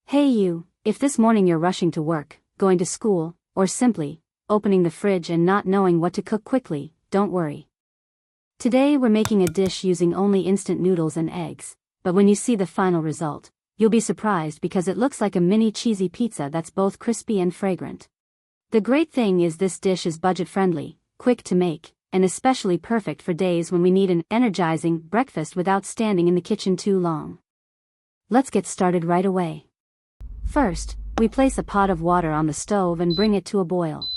Hey you, if this morning you're rushing to work, going to school, or simply opening the fridge and not knowing what to cook quickly, don't worry. Today we're making a dish using only instant noodles and eggs, but when you see the final result, you'll be surprised because it looks like a mini cheesy pizza that's both crispy and fragrant. The great thing is this dish is budget-friendly, quick to make, and especially perfect for days when we need an energizing breakfast without standing in the kitchen too long. Let's get started right away. First, we place a pot of water on the stove and bring it to a boil.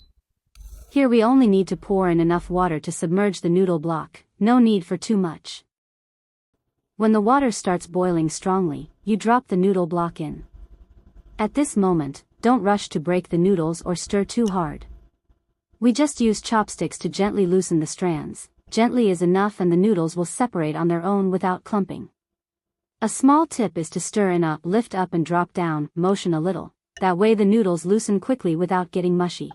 Here we only need to pour in enough water to submerge the noodle block, no need for too much. When the water starts boiling strongly, you drop the noodle block in. At this moment, don't rush to break the noodles or stir too hard. We just use chopsticks to gently loosen the strands. Gently is enough and the noodles will separate on their own without clumping. A small tip is to stir in a lift up and drop down motion a little, that way the noodles loosen quickly without getting mushy.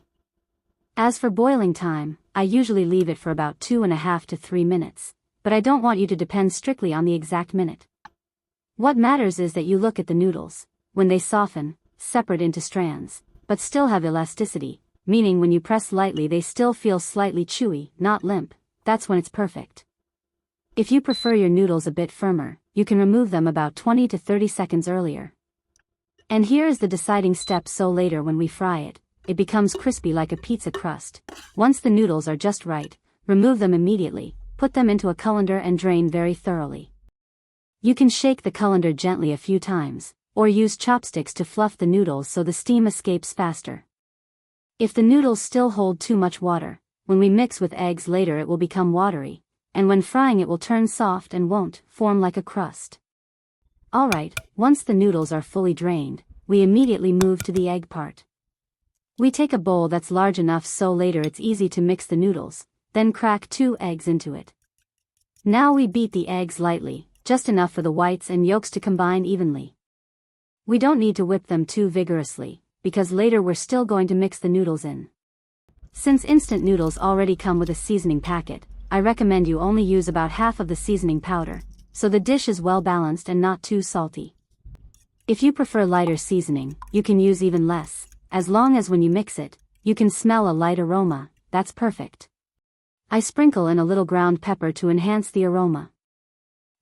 As for boiling time, I usually leave it for about 2.5 to 3 minutes, but I don't want you to depend strictly on the exact minute. What matters is that you look at the noodles, when they soften, separate into strands, but still have elasticity, meaning when you press lightly they still feel slightly chewy, not limp, that's when it's perfect. If you prefer your noodles a bit firmer, you can remove them about 20 to 30 seconds earlier. And here is the deciding step, so later when we fry it, it becomes crispy like a pizza crust. Once the noodles are just right, remove them immediately, put them into a colander and drain very thoroughly. You can shake the colander gently a few times, or use chopsticks to fluff the noodles so the steam escapes faster. If the noodles still hold too much water, when we mix with eggs later it will become watery, and when frying it will turn soft and won't form like a crust. Alright, once the noodles are fully drained, we immediately move to the egg part. We take a bowl that's large enough so later it's easy to mix the noodles, then crack 2 eggs into it. Now we beat the eggs lightly, just enough for the whites and yolks to combine evenly. We don't need to whip them too vigorously, because later we're still going to mix the noodles in. Since instant noodles already come with a seasoning packet, I recommend you only use about half of the seasoning powder, so the dish is well balanced and not too salty. If you prefer lighter seasoning, you can use even less, as long as when you mix it, you can smell a light aroma, that's perfect. I sprinkle in a little ground pepper to enhance the aroma.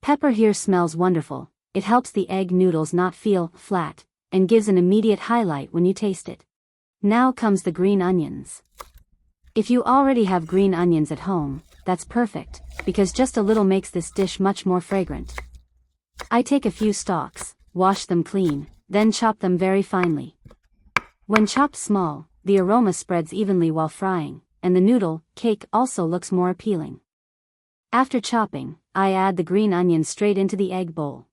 Pepper here smells wonderful, it helps the egg noodles not feel flat, and gives an immediate highlight when you taste it. Now comes the green onions. If you already have green onions at home, that's perfect, because just a little makes this dish much more fragrant. I take a few stalks, wash them clean, then chop them very finely. When chopped small, the aroma spreads evenly while frying, and the noodle cake also looks more appealing. After chopping, I add the green onions straight into the egg bowl.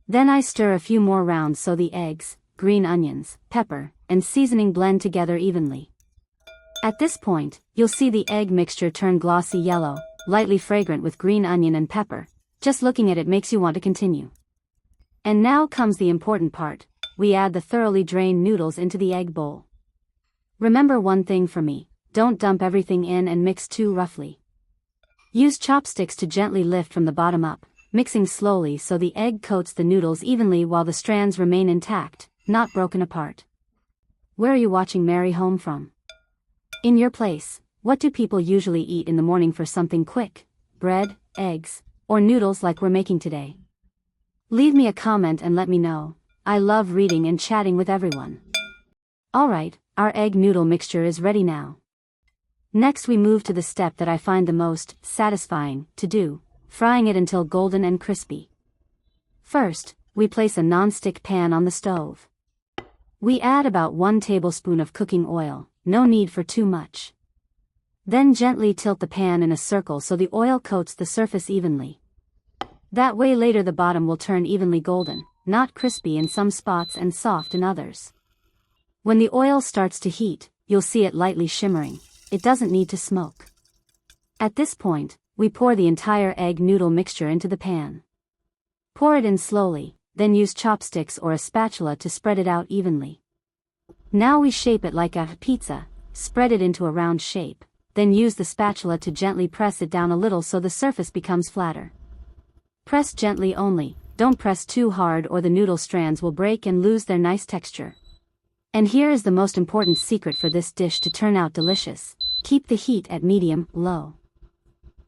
Then I stir a few more rounds so the eggs, green onions, pepper, and seasoning blend together evenly. At this point, you'll see the egg mixture turn glossy yellow, lightly fragrant with green onion and pepper. Just looking at it makes you want to continue. And now comes the important part, we add the thoroughly drained noodles into the egg bowl. Remember one thing for me, don't dump everything in and mix too roughly. Use chopsticks to gently lift from the bottom up, mixing slowly so the egg coats the noodles evenly while the strands remain intact, not broken apart. Where are you watching Mary Home from? In your place, what do people usually eat in the morning for something quick? Bread, eggs, or noodles like we're making today? Leave me a comment and let me know. I love reading and chatting with everyone. Alright, our egg noodle mixture is ready now. Next we move to the step that I find the most satisfying to do, frying it until golden and crispy. First, we place a non-stick pan on the stove. We add about 1 tablespoon of cooking oil, no need for too much. Then gently tilt the pan in a circle so the oil coats the surface evenly. That way later the bottom will turn evenly golden, not crispy in some spots and soft in others. When the oil starts to heat, you'll see it lightly shimmering, it doesn't need to smoke. At this point, we pour the entire egg noodle mixture into the pan. Pour it in slowly, then use chopsticks or a spatula to spread it out evenly. Now we shape it like a pizza, spread it into a round shape, then use the spatula to gently press it down a little so the surface becomes flatter. Press gently only, Don't press too hard or the noodle strands will break and lose their nice texture. And here is the most important secret for this dish to turn out delicious. Keep the heat at medium-low.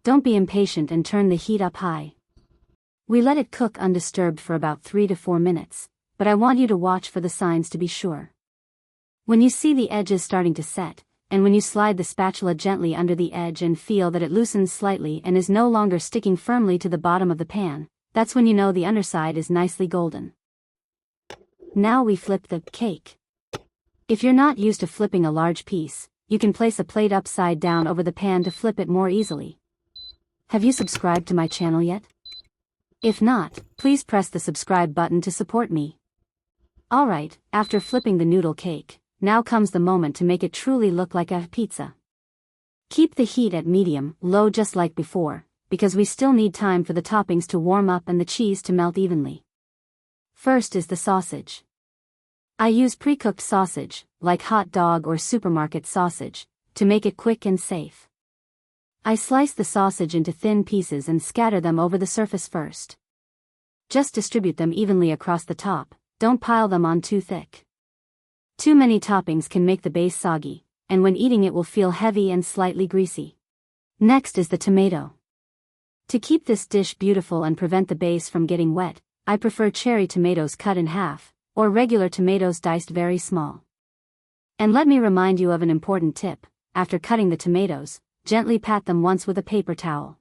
Don't be impatient and turn the heat up high. We let it cook undisturbed for about 3 to 4 minutes, but I want you to watch for the signs to be sure. When you see the edges starting to set, and when you slide the spatula gently under the edge and feel that it loosens slightly and is no longer sticking firmly to the bottom of the pan, that's when you know the underside is nicely golden. Now we flip the cake. If you're not used to flipping a large piece, you can place a plate upside down over the pan to flip it more easily. Have you subscribed to my channel yet? If not, please press the subscribe button to support me. Alright, after flipping the noodle cake, now comes the moment to make it truly look like a pizza. Keep the heat at medium-low just like before, because we still need time for the toppings to warm up and the cheese to melt evenly. First is the sausage. I use pre-cooked sausage, like hot dog or supermarket sausage, to make it quick and safe. I slice the sausage into thin pieces and scatter them over the surface first. Just distribute them evenly across the top, don't pile them on too thick. Too many toppings can make the base soggy, and when eating it will feel heavy and slightly greasy. Next is the tomato. To keep this dish beautiful and prevent the base from getting wet, I prefer cherry tomatoes cut in half, or regular tomatoes diced very small. And let me remind you of an important tip: after cutting the tomatoes, gently pat them once with a paper towel.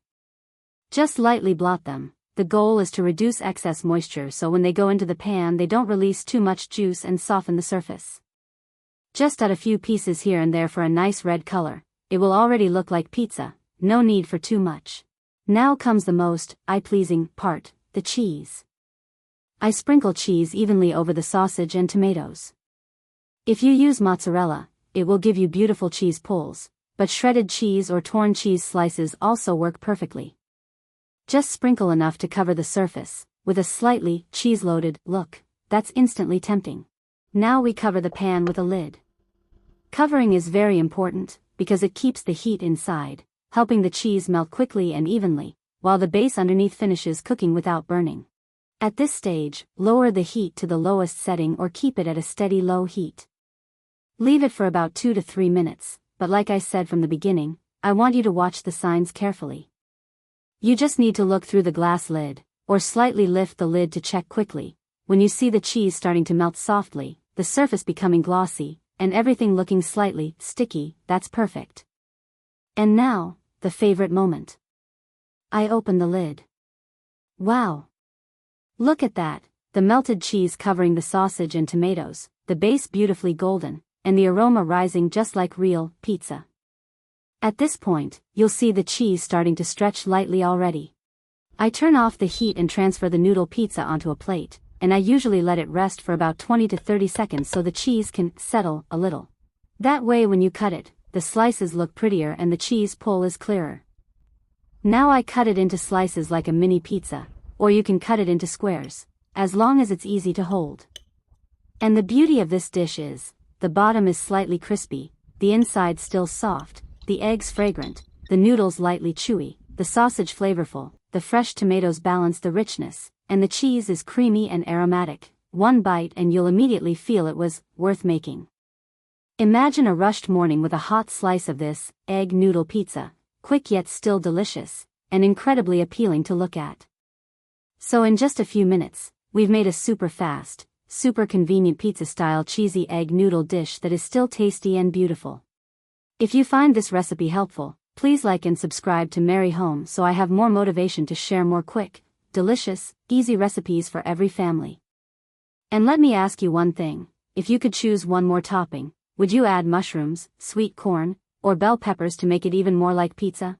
Just lightly blot them. The goal is to reduce excess moisture so when they go into the pan they don't release too much juice and soften the surface. Just add a few pieces here and there for a nice red color. It will already look like pizza, no need for too much. Now comes the most eye-pleasing part, the cheese. I sprinkle cheese evenly over the sausage and tomatoes. If you use mozzarella, it will give you beautiful cheese pulls, but shredded cheese or torn cheese slices also work perfectly. Just sprinkle enough to cover the surface, with a slightly cheese-loaded look, that's instantly tempting. Now we cover the pan with a lid. Covering is very important, because it keeps the heat inside, helping the cheese melt quickly and evenly, while the base underneath finishes cooking without burning. At this stage, lower the heat to the lowest setting or keep it at a steady low heat. Leave it for about 2 to 3 minutes, but like I said from the beginning, I want you to watch the signs carefully. You just need to look through the glass lid, or slightly lift the lid to check quickly. When you see the cheese starting to melt softly, the surface becoming glossy, and everything looking slightly sticky, that's perfect. And now, the favorite moment. I open the lid. Wow! Look at that, the melted cheese covering the sausage and tomatoes, the base beautifully golden, and the aroma rising just like real pizza. At this point, you'll see the cheese starting to stretch lightly already. I turn off the heat and transfer the noodle pizza onto a plate, and I usually let it rest for about 20 to 30 seconds so the cheese can settle a little. That way when you cut it, the slices look prettier and the cheese pull is clearer. Now I cut it into slices like a mini pizza, or you can cut it into squares, as long as it's easy to hold. And the beauty of this dish is, the bottom is slightly crispy, the inside still soft, the eggs fragrant, the noodles lightly chewy, the sausage flavorful, the fresh tomatoes balance the richness, and the cheese is creamy and aromatic. One bite and you'll immediately feel it was worth making. Imagine a rushed morning with a hot slice of this egg noodle pizza, quick yet still delicious, and incredibly appealing to look at. So in just a few minutes, we've made a super fast, super convenient pizza-style cheesy egg noodle dish that is still tasty and beautiful. If you find this recipe helpful, please like and subscribe to Merry Home so I have more motivation to share more quick, delicious, easy recipes for every family. And let me ask you one thing: if you could choose one more topping, would you add mushrooms, sweet corn, or bell peppers to make it even more like pizza?